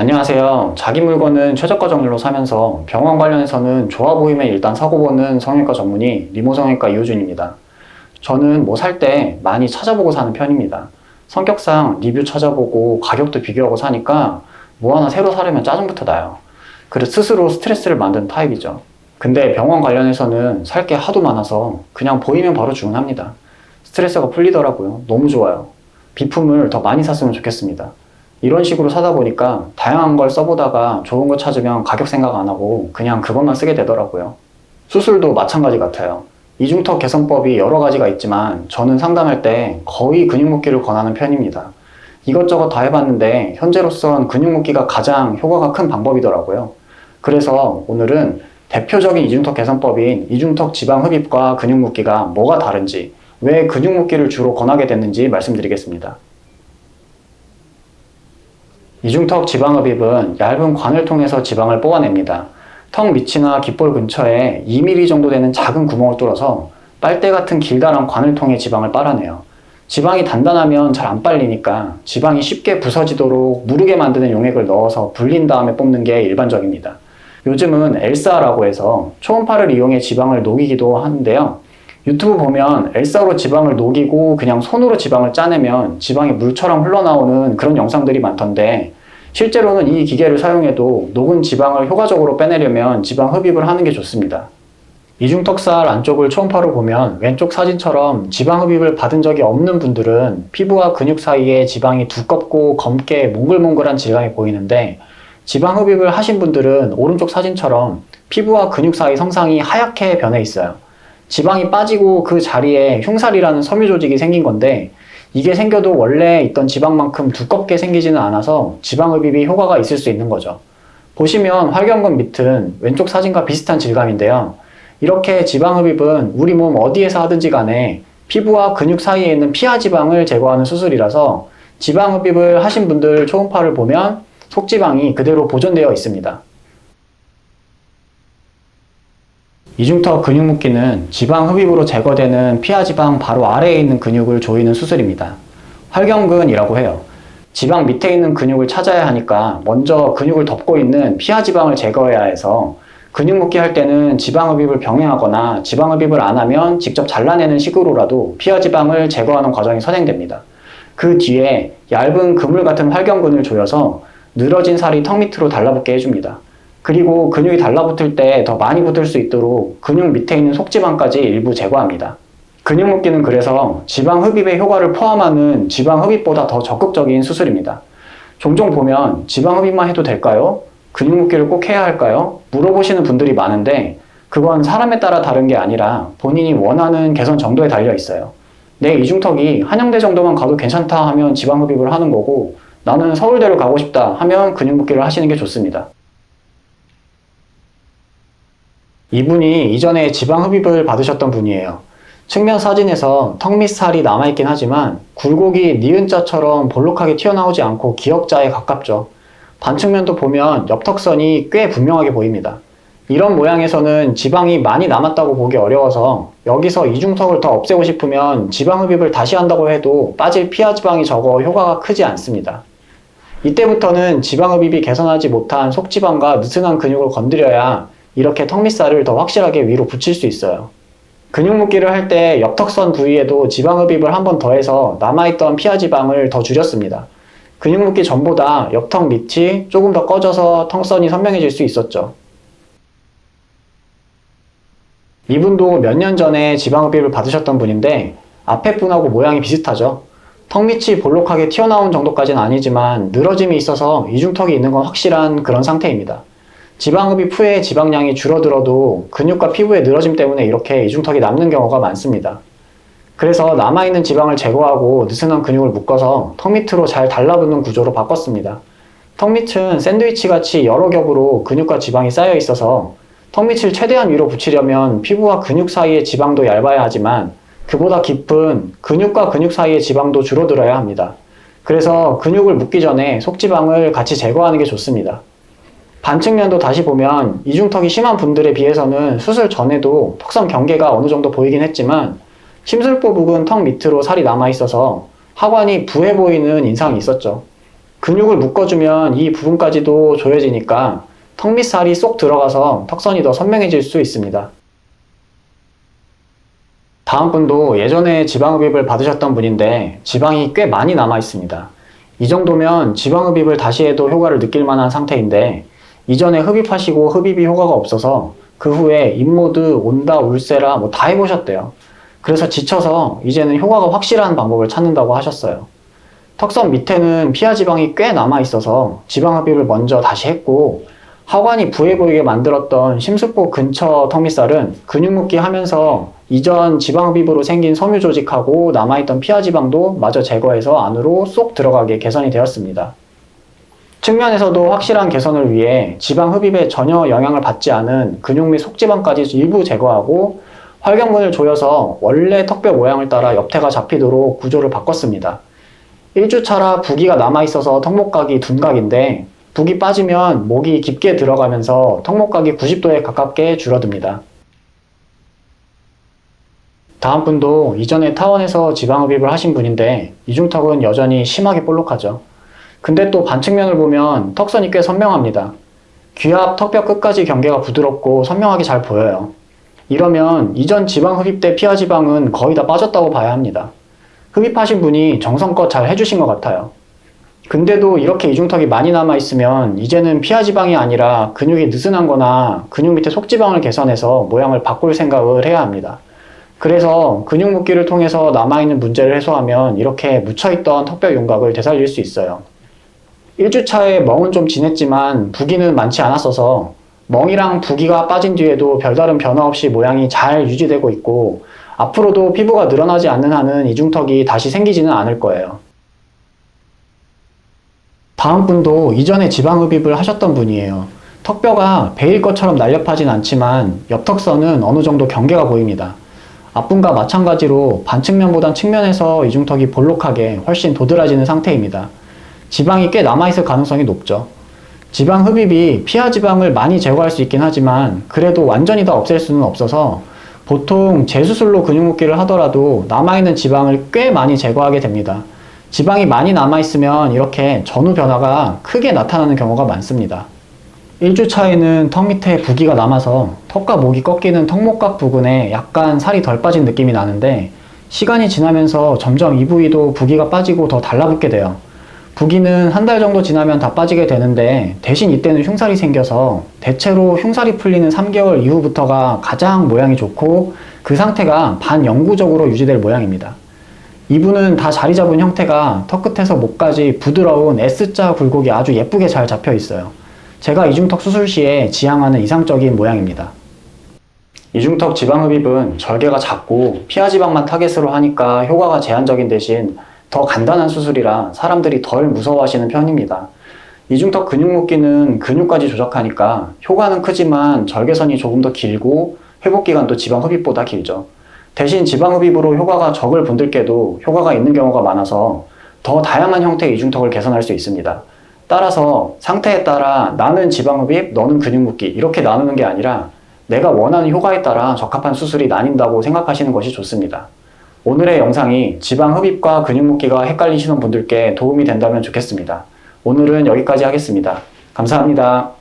안녕하세요. 자기 물건은 최저가 정리로 사면서 병원 관련해서는 좋아 보이면 일단 사고 보는 성형외과 전문의 리모성형외과 이호준입니다. 저는 뭐 살 때 많이 찾아보고 사는 편입니다. 성격상 리뷰 찾아보고 가격도 비교하고 사니까 뭐 하나 새로 사려면 짜증부터 나요. 그래서 스스로 스트레스를 만드는 타입이죠. 근데 병원 관련해서는 살 게 하도 많아서 그냥 보이면 바로 주문합니다. 스트레스가 풀리더라고요. 너무 좋아요. 비품을 더 많이 샀으면 좋겠습니다. 이런 식으로 사다 보니까 다양한 걸 써보다가 좋은 거 찾으면 가격 생각 안 하고 그냥 그것만 쓰게 되더라고요. 수술도 마찬가지 같아요. 이중턱 개선법이 여러 가지가 있지만 저는 상담할 때 거의 근육 묶기를 권하는 편입니다. 이것저것 다 해봤는데 현재로선 근육 묶기가 가장 효과가 큰 방법이더라고요. 그래서 오늘은 대표적인 이중턱 개선법인 이중턱 지방 흡입과 근육 묶기가 뭐가 다른지, 왜 근육 묶기를 주로 권하게 됐는지 말씀드리겠습니다. 이중턱 지방흡입은 얇은 관을 통해서 지방을 뽑아냅니다. 턱 밑이나 귓볼 근처에 2mm 정도 되는 작은 구멍을 뚫어서 빨대 같은 길다란 관을 통해 지방을 빨아내요. 지방이 단단하면 잘 안 빨리니까 지방이 쉽게 부서지도록 무르게 만드는 용액을 넣어서 불린 다음에 뽑는 게 일반적입니다. 요즘은 엘사라고 해서 초음파를 이용해 지방을 녹이기도 하는데요. 유튜브 보면 엘사로 지방을 녹이고 그냥 손으로 지방을 짜내면 지방이 물처럼 흘러나오는 그런 영상들이 많던데, 실제로는 이 기계를 사용해도 녹은 지방을 효과적으로 빼내려면 지방 흡입을 하는 게 좋습니다. 이중턱살 안쪽을 초음파로 보면 왼쪽 사진처럼 지방 흡입을 받은 적이 없는 분들은 피부와 근육 사이에 지방이 두껍고 검게 몽글몽글한 질감이 보이는데, 지방 흡입을 하신 분들은 오른쪽 사진처럼 피부와 근육 사이 성상이 하얗게 변해 있어요. 지방이 빠지고 그 자리에 흉살이라는 섬유 조직이 생긴 건데, 이게 생겨도 원래 있던 지방만큼 두껍게 생기지는 않아서 지방 흡입이 효과가 있을 수 있는 거죠. 보시면 활경근 밑은 왼쪽 사진과 비슷한 질감인데요. 이렇게 지방 흡입은 우리 몸 어디에서 하든지 간에 피부와 근육 사이에 있는 피하 지방을 제거하는 수술이라서 지방 흡입을 하신 분들 초음파를 보면 속지방이 그대로 보존되어 있습니다. 이중턱 근육 묶기는 지방 흡입으로 제거되는 피하 지방 바로 아래에 있는 근육을 조이는 수술입니다. 활경근이라고 해요. 지방 밑에 있는 근육을 찾아야 하니까 먼저 근육을 덮고 있는 피하 지방을 제거해야 해서 근육 묶기 할 때는 지방 흡입을 병행하거나 지방 흡입을 안 하면 직접 잘라내는 식으로라도 피하 지방을 제거하는 과정이 선행됩니다. 그 뒤에 얇은 그물 같은 활경근을 조여서 늘어진 살이 턱 밑으로 달라붙게 해줍니다. 그리고 근육이 달라붙을 때 더 많이 붙을 수 있도록 근육 밑에 있는 속지방까지 일부 제거합니다. 근육 묶기는 그래서 지방 흡입의 효과를 포함하는 지방 흡입보다 더 적극적인 수술입니다. 종종 보면 지방 흡입만 해도 될까요? 근육 묶기를 꼭 해야 할까요? 물어보시는 분들이 많은데, 그건 사람에 따라 다른 게 아니라 본인이 원하는 개선 정도에 달려 있어요. 내 이중턱이 한양대 정도만 가도 괜찮다 하면 지방 흡입을 하는 거고, 나는 서울대를 가고 싶다 하면 근육 묶기를 하시는 게 좋습니다. 이분이 이전에 지방 흡입을 받으셨던 분이에요. 측면 사진에서 턱 밑 살이 남아있긴 하지만 굴곡이 니은자처럼 볼록하게 튀어나오지 않고 기역자에 가깝죠. 반측면도 보면 옆턱선이 꽤 분명하게 보입니다. 이런 모양에서는 지방이 많이 남았다고 보기 어려워서 여기서 이중턱을 더 없애고 싶으면 지방 흡입을 다시 한다고 해도 빠질 피하 지방이 적어 효과가 크지 않습니다. 이때부터는 지방 흡입이 개선하지 못한 속지방과 느슨한 근육을 건드려야 이렇게 턱 밑살을 더 확실하게 위로 붙일 수 있어요. 근육 묶기를 할 때 옆턱선 부위에도 지방 흡입을 한 번 더 해서 남아있던 피하 지방을 더 줄였습니다. 근육 묶기 전보다 옆턱 밑이 조금 더 꺼져서 턱선이 선명해질 수 있었죠. 이분도 몇 년 전에 지방 흡입을 받으셨던 분인데 앞에 분하고 모양이 비슷하죠. 턱 밑이 볼록하게 튀어나온 정도까지는 아니지만 늘어짐이 있어서 이중턱이 있는 건 확실한 그런 상태입니다. 지방 흡입 후에 지방량이 줄어들어도 근육과 피부의 늘어짐 때문에 이렇게 이중턱이 남는 경우가 많습니다. 그래서 남아있는 지방을 제거하고 느슨한 근육을 묶어서 턱 밑으로 잘 달라붙는 구조로 바꿨습니다. 턱 밑은 샌드위치 같이 여러 겹으로 근육과 지방이 쌓여 있어서 턱 밑을 최대한 위로 붙이려면 피부와 근육 사이의 지방도 얇아야 하지만 그보다 깊은 근육과 근육 사이의 지방도 줄어들어야 합니다. 그래서 근육을 묶기 전에 속지방을 같이 제거하는 게 좋습니다. 반측면도 다시 보면 이중턱이 심한 분들에 비해서는 수술 전에도 턱선 경계가 어느 정도 보이긴 했지만 심술보 부근 턱 밑으로 살이 남아 있어서 하관이 부해 보이는 인상이 있었죠. 근육을 묶어주면 이 부분까지도 조여지니까 턱 밑 살이 쏙 들어가서 턱선이 더 선명해질 수 있습니다. 다음 분도 예전에 지방흡입을 받으셨던 분인데 지방이 꽤 많이 남아 있습니다. 이 정도면 지방흡입을 다시 해도 효과를 느낄 만한 상태인데 이전에 흡입하시고 흡입이 효과가 없어서 그 후에 인모드, 온다, 울세라 다 해보셨대요. 그래서 지쳐서 이제는 효과가 확실한 방법을 찾는다고 하셨어요. 턱선 밑에는 피하 지방이 꽤 남아 있어서 지방흡입을 먼저 다시 했고 하관이 부해 보이게 만들었던 심수포 근처 턱밑살은 근육 묶기 하면서 이전 지방흡입으로 생긴 섬유 조직하고 남아있던 피하 지방도 마저 제거해서 안으로 쏙 들어가게 개선이 되었습니다. 측면에서도 확실한 개선을 위해 지방흡입에 전혀 영향을 받지 않은 근육 및 속지방까지 일부 제거하고 활경근을 조여서 원래 턱뼈 모양을 따라 옆태가 잡히도록 구조를 바꿨습니다. 1주차라 부기가 남아있어서 턱목각이 둔각인데 북이 빠지면 목이 깊게 들어가면서 턱목각이 90도에 가깝게 줄어듭니다. 다음 분도 이전에 타원에서 지방흡입을 하신 분인데 이중턱은 여전히 심하게 볼록하죠. 근데 또 반측면을 보면 턱선이 꽤 선명합니다. 귀 앞 턱뼈 끝까지 경계가 부드럽고 선명하게 잘 보여요. 이러면 이전 지방흡입 때 피하 지방은 거의 다 빠졌다고 봐야 합니다. 흡입하신 분이 정성껏 잘 해주신 것 같아요. 근데도 이렇게 이중턱이 많이 남아있으면 이제는 피하 지방이 아니라 근육이 느슨한 거나 근육 밑에 속지방을 개선해서 모양을 바꿀 생각을 해야 합니다. 그래서 근육 묶기를 통해서 남아있는 문제를 해소하면 이렇게 묻혀있던 턱뼈 윤곽을 되살릴 수 있어요. 1주차에 멍은 좀 진했지만 부기는 많지 않았어서 멍이랑 부기가 빠진 뒤에도 별다른 변화 없이 모양이 잘 유지되고 있고 앞으로도 피부가 늘어나지 않는 한은 이중턱이 다시 생기지는 않을 거예요. 다음 분도 이전에 지방흡입을 하셨던 분이에요. 턱뼈가 베일 것처럼 날렵하진 않지만 옆턱선은 어느 정도 경계가 보입니다. 앞분과 마찬가지로 반측면보단 측면에서 이중턱이 볼록하게 훨씬 도드라지는 상태입니다. 지방이 꽤 남아있을 가능성이 높죠. 지방 흡입이 피하 지방을 많이 제거할 수 있긴 하지만 그래도 완전히 다 없앨 수는 없어서 보통 재수술로 근육 묶기를 하더라도 남아있는 지방을 꽤 많이 제거하게 됩니다. 지방이 많이 남아있으면 이렇게 전후 변화가 크게 나타나는 경우가 많습니다. 1주차에는 턱 밑에 부기가 남아서 턱과 목이 꺾이는 턱목각 부근에 약간 살이 덜 빠진 느낌이 나는데 시간이 지나면서 점점 이 부위도 부기가 빠지고 더 달라붙게 돼요. 부기는 한 달 정도 지나면 다 빠지게 되는데 대신 이때는 흉살이 생겨서 대체로 흉살이 풀리는 3개월 이후부터가 가장 모양이 좋고 그 상태가 반영구적으로 유지될 모양입니다. 이분은 다 자리 잡은 형태가 턱 끝에서 목까지 부드러운 S자 굴곡이 아주 예쁘게 잘 잡혀 있어요. 제가 이중턱 수술 시에 지향하는 이상적인 모양입니다. 이중턱 지방흡입은 절개가 작고 피하 지방만 타겟으로 하니까 효과가 제한적인 대신 더 간단한 수술이라 사람들이 덜 무서워하시는 편입니다. 이중턱 근육 묶기는 근육까지 조작하니까 효과는 크지만 절개선이 조금 더 길고 회복기간도 지방흡입보다 길죠. 대신 지방흡입으로 효과가 적을 분들께도 효과가 있는 경우가 많아서 더 다양한 형태의 이중턱을 개선할 수 있습니다. 따라서 상태에 따라 나는 지방흡입, 너는 근육 묶기 이렇게 나누는 게 아니라 내가 원하는 효과에 따라 적합한 수술이 나뉜다고 생각하시는 것이 좋습니다. 오늘의 영상이 지방흡입과 근육 묶기가 헷갈리시는 분들께 도움이 된다면 좋겠습니다. 오늘은 여기까지 하겠습니다. 감사합니다.